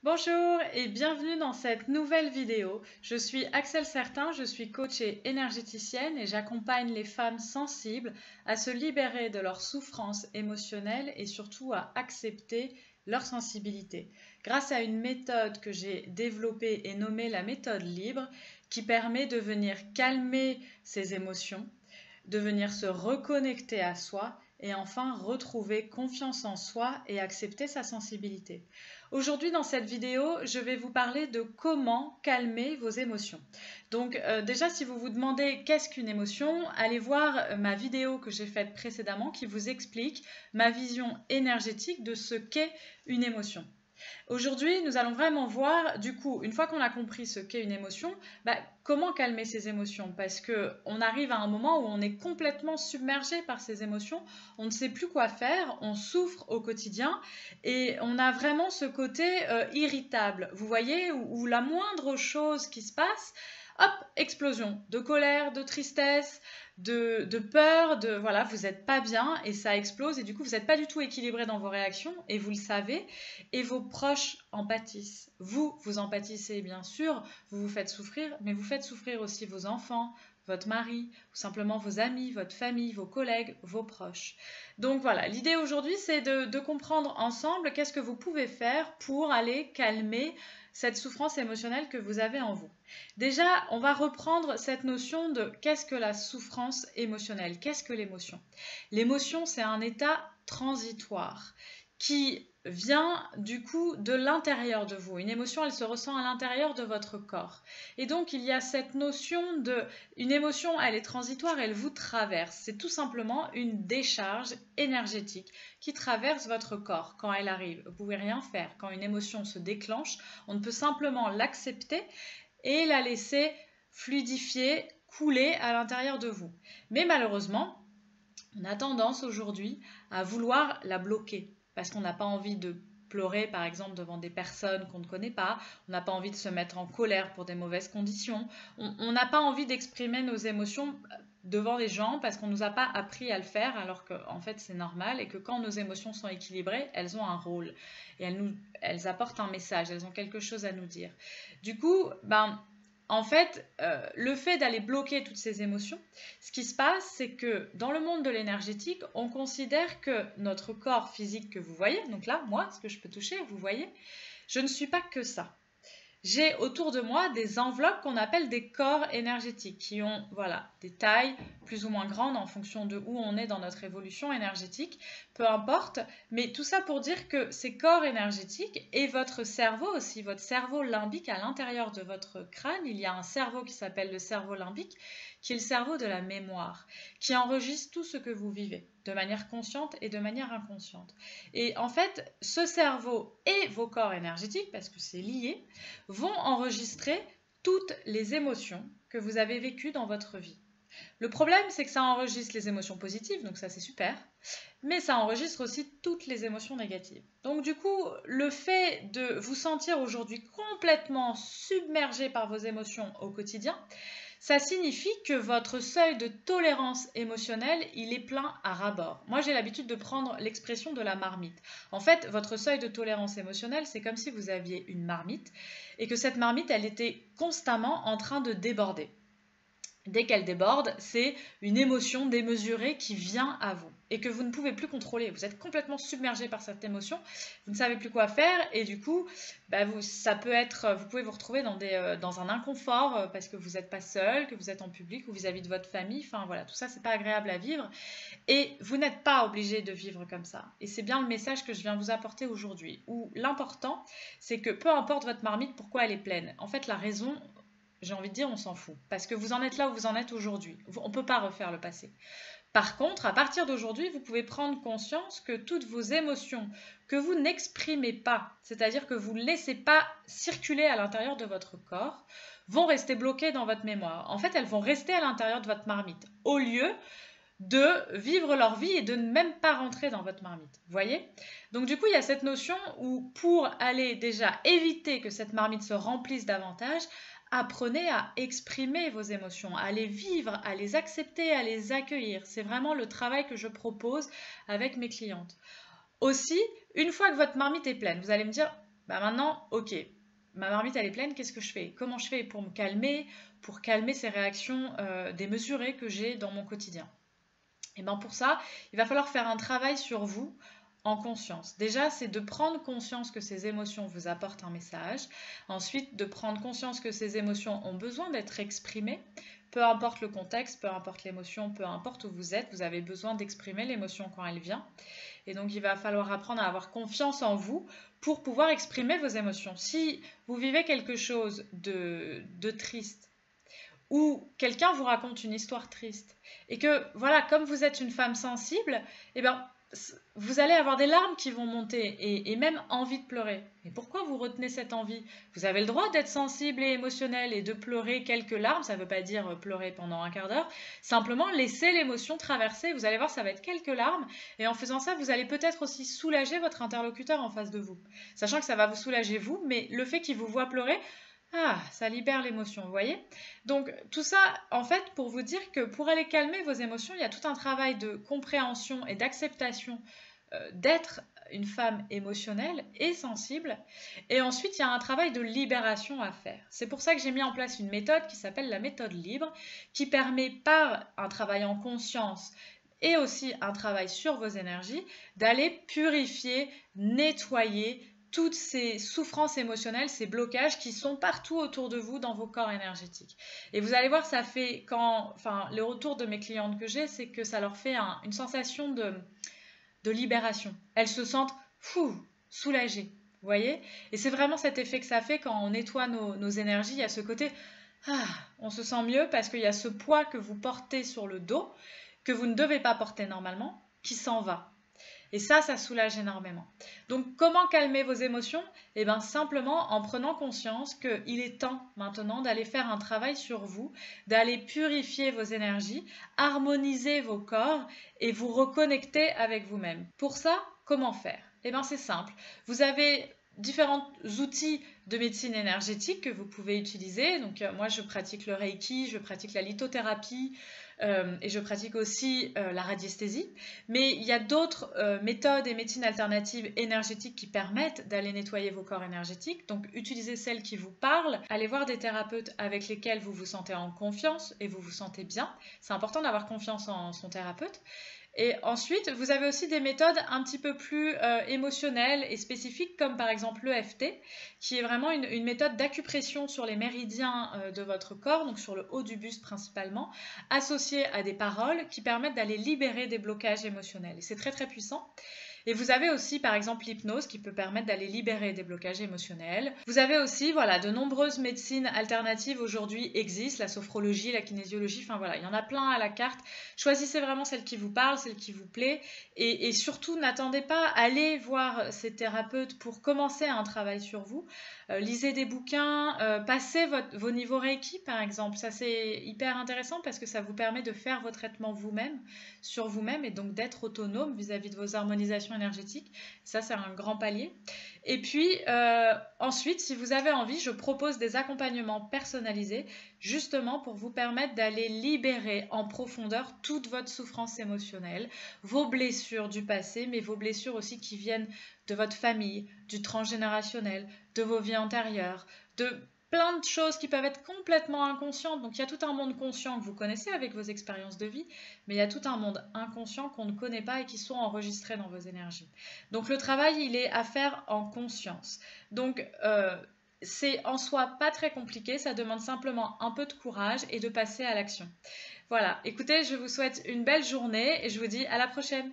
Bonjour et bienvenue dans cette nouvelle vidéo. Je suis Axel Certain, je suis coach et énergéticienne et j'accompagne les femmes sensibles à se libérer de leurs souffrances émotionnelles et surtout à accepter leur sensibilité. Grâce à une méthode que j'ai développée et nommée la méthode libre qui permet de venir calmer ses émotions, de venir se reconnecter à soi et enfin retrouver confiance en soi et accepter sa sensibilité. Aujourd'hui dans cette vidéo, je vais vous parler de comment calmer vos émotions. Donc déjà si vous vous demandez qu'est-ce qu'une émotion, allez voir ma vidéo que j'ai faite précédemment qui vous explique ma vision énergétique de ce qu'est une émotion. Aujourd'hui, nous allons vraiment voir, du coup, une fois qu'on a compris ce qu'est une émotion, comment calmer ces émotions. Parce qu'on arrive à un moment où on est complètement submergé par ces émotions, on ne sait plus quoi faire, on souffre au quotidien et on a vraiment ce côté irritable. Vous voyez, où la moindre chose qui se passe, hop, explosion de colère, de tristesse, de peur, voilà, vous n'êtes pas bien et ça explose et du coup vous n'êtes pas du tout équilibré dans vos réactions et vous le savez et vos proches en pâtissent. Vous en pâtissez bien sûr, vous vous faites souffrir, mais vous faites souffrir aussi vos enfants, votre mari, ou simplement vos amis, votre famille, vos collègues, vos proches. Donc voilà, l'idée aujourd'hui c'est de comprendre ensemble qu'est-ce que vous pouvez faire pour aller calmer cette souffrance émotionnelle que vous avez en vous. Déjà, on va reprendre cette notion de qu'est-ce que la souffrance émotionnelle, qu'est-ce que l'émotion? L'émotion, c'est un état transitoire qui vient du coup de l'intérieur de vous. Une émotion, elle se ressent à l'intérieur de votre corps. Et donc, il y a cette notion de... Une émotion, elle est transitoire, elle vous traverse. C'est tout simplement une décharge énergétique qui traverse votre corps quand elle arrive. Vous ne pouvez rien faire. Quand une émotion se déclenche, on ne peut simplement l'accepter et la laisser fluidifier, couler à l'intérieur de vous. Mais malheureusement, on a tendance aujourd'hui à vouloir la bloquer parce qu'on n'a pas envie de pleurer par exemple devant des personnes qu'on ne connaît pas, on n'a pas envie de se mettre en colère pour des mauvaises conditions, on n'a pas envie d'exprimer nos émotions devant les gens parce qu'on ne nous a pas appris à le faire alors qu'en fait c'est normal et que quand nos émotions sont équilibrées, elles ont un rôle et elles apportent un message, elles ont quelque chose à nous dire. Du coup, en fait, le fait d'aller bloquer toutes ces émotions, ce qui se passe, c'est que dans le monde de l'énergétique, on considère que notre corps physique que vous voyez, donc là, moi, ce que je peux toucher, vous voyez, je ne suis pas que ça. J'ai autour de moi des enveloppes qu'on appelle des corps énergétiques qui ont voilà, des tailles plus ou moins grandes en fonction de où on est dans notre évolution énergétique, peu importe, mais tout ça pour dire que ces corps énergétiques et votre cerveau aussi, votre cerveau limbique à l'intérieur de votre crâne, il y a un cerveau qui s'appelle le cerveau limbique, qui est le cerveau de la mémoire, qui enregistre tout ce que vous vivez de manière consciente et de manière inconsciente. Et en fait, ce cerveau et vos corps énergétiques, parce que c'est lié, vont enregistrer toutes les émotions que vous avez vécues dans votre vie. Le problème, c'est que ça enregistre les émotions positives, donc ça c'est super, mais ça enregistre aussi toutes les émotions négatives. Donc du coup, le fait de vous sentir aujourd'hui complètement submergé par vos émotions au quotidien, ça signifie que votre seuil de tolérance émotionnelle, il est plein à ras-bord. Moi, j'ai l'habitude de prendre l'expression de la marmite. En fait, votre seuil de tolérance émotionnelle, c'est comme si vous aviez une marmite et que cette marmite, elle était constamment en train de déborder. Dès qu'elle déborde, c'est une émotion démesurée qui vient à vous et que vous ne pouvez plus contrôler. Vous êtes complètement submergé par cette émotion, vous ne savez plus quoi faire et du coup, ça peut être, vous pouvez vous retrouver dans un inconfort parce que vous n'êtes pas seul, que vous êtes en public ou vis-à-vis de votre famille. Enfin voilà, tout ça, c'est pas agréable à vivre et vous n'êtes pas obligé de vivre comme ça. Et c'est bien le message que je viens vous apporter aujourd'hui. Où l'important, c'est que peu importe votre marmite, pourquoi elle est pleine. En fait, la raison, j'ai envie de dire, on s'en fout. Parce que vous en êtes là où vous en êtes aujourd'hui. On ne peut pas refaire le passé. Par contre, à partir d'aujourd'hui, vous pouvez prendre conscience que toutes vos émotions que vous n'exprimez pas, c'est-à-dire que vous ne laissez pas circuler à l'intérieur de votre corps, vont rester bloquées dans votre mémoire. En fait, elles vont rester à l'intérieur de votre marmite, au lieu de vivre leur vie et de ne même pas rentrer dans votre marmite. Vous voyez? Donc du coup, il y a cette notion où pour aller déjà éviter que cette marmite se remplisse davantage, apprenez à exprimer vos émotions, à les vivre, à les accepter, à les accueillir. C'est vraiment le travail que je propose avec mes clientes. Aussi, une fois que votre marmite est pleine, vous allez me dire, Bah maintenant, ok, ma marmite elle est pleine, qu'est-ce que je fais? Comment je fais pour me calmer, pour calmer ces réactions démesurées que j'ai dans mon quotidien? Et bien pour ça, il va falloir faire un travail sur vous en conscience. Déjà, c'est de prendre conscience que ces émotions vous apportent un message. Ensuite, de prendre conscience que ces émotions ont besoin d'être exprimées. Peu importe le contexte, peu importe l'émotion, peu importe où vous êtes, vous avez besoin d'exprimer l'émotion quand elle vient. Et donc, il va falloir apprendre à avoir confiance en vous pour pouvoir exprimer vos émotions. Si vous vivez quelque chose de triste, ou quelqu'un vous raconte une histoire triste, et que, voilà, comme vous êtes une femme sensible, eh ben, vous allez avoir des larmes qui vont monter et même envie de pleurer. Mais pourquoi vous retenez cette envie? Vous avez le droit d'être sensible et émotionnel et de pleurer quelques larmes, ça ne veut pas dire pleurer pendant un quart d'heure, simplement laissez l'émotion traverser, vous allez voir, ça va être quelques larmes, et en faisant ça, vous allez peut-être aussi soulager votre interlocuteur en face de vous. Sachant que ça va vous soulager vous, mais le fait qu'il vous voit pleurer, ah, ça libère l'émotion, vous voyez? Donc tout ça, en fait, pour vous dire que pour aller calmer vos émotions, il y a tout un travail de compréhension et d'acceptation d'être une femme émotionnelle et sensible. Et ensuite, il y a un travail de libération à faire. C'est pour ça que j'ai mis en place une méthode qui s'appelle la méthode libre, qui permet par un travail en conscience et aussi un travail sur vos énergies, d'aller purifier, nettoyer toutes ces souffrances émotionnelles, ces blocages qui sont partout autour de vous dans vos corps énergétiques. Et vous allez voir, ça fait les retours de mes clientes que j'ai, c'est que ça leur fait une sensation de libération. Elles se sentent soulagées, vous voyez? Et c'est vraiment cet effet que ça fait quand on nettoie nos énergies. Il y a ce côté, on se sent mieux parce qu'il y a ce poids que vous portez sur le dos, que vous ne devez pas porter normalement, qui s'en va. Et ça soulage énormément. Donc, comment calmer vos émotions? Eh bien, simplement en prenant conscience qu'il est temps maintenant d'aller faire un travail sur vous, d'aller purifier vos énergies, harmoniser vos corps et vous reconnecter avec vous-même. Pour ça, comment faire? Eh bien, c'est simple. Vous avez différents outils de médecine énergétique que vous pouvez utiliser. Donc, moi, je pratique le Reiki, je pratique la lithothérapie, et je pratique aussi la radiesthésie. Mais il y a d'autres méthodes et médecines alternatives énergétiques qui permettent d'aller nettoyer vos corps énergétiques. Donc utilisez celles qui vous parlent. Allez voir des thérapeutes avec lesquels vous vous sentez en confiance et vous vous sentez bien. C'est important d'avoir confiance en son thérapeute. Et ensuite, vous avez aussi des méthodes un petit peu plus émotionnelles et spécifiques, comme par exemple l'EFT, qui est vraiment une méthode d'acupression sur les méridiens de votre corps, donc sur le haut du buste principalement, associée à des paroles qui permettent d'aller libérer des blocages émotionnels. Et c'est très très puissant. Et vous avez aussi par exemple l'hypnose qui peut permettre d'aller libérer des blocages émotionnels. Vous avez aussi de nombreuses médecines alternatives aujourd'hui existent, la sophrologie, la kinésiologie, enfin voilà, il y en a plein à la carte. Choisissez vraiment celle qui vous parle, celle qui vous plaît et surtout n'attendez pas à aller voir ces thérapeutes pour commencer un travail sur vous. Lisez des bouquins, passez vos niveaux Reiki par exemple, ça c'est hyper intéressant parce que ça vous permet de faire vos traitements vous-même, sur vous-même et donc d'être autonome vis-à-vis de vos harmonisations énergétiques. Ça c'est un grand palier. Et puis ensuite, si vous avez envie, je propose des accompagnements personnalisés justement pour vous permettre d'aller libérer en profondeur toute votre souffrance émotionnelle, vos blessures du passé, mais vos blessures aussi qui viennent de votre famille, du transgénérationnel, de vos vies antérieures, de plein de choses qui peuvent être complètement inconscientes. Donc il y a tout un monde conscient que vous connaissez avec vos expériences de vie, mais il y a tout un monde inconscient qu'on ne connaît pas et qui sont enregistrés dans vos énergies. Donc le travail, il est à faire en conscience. Donc c'est en soi pas très compliqué, ça demande simplement un peu de courage et de passer à l'action. Voilà, écoutez, je vous souhaite une belle journée et je vous dis à la prochaine.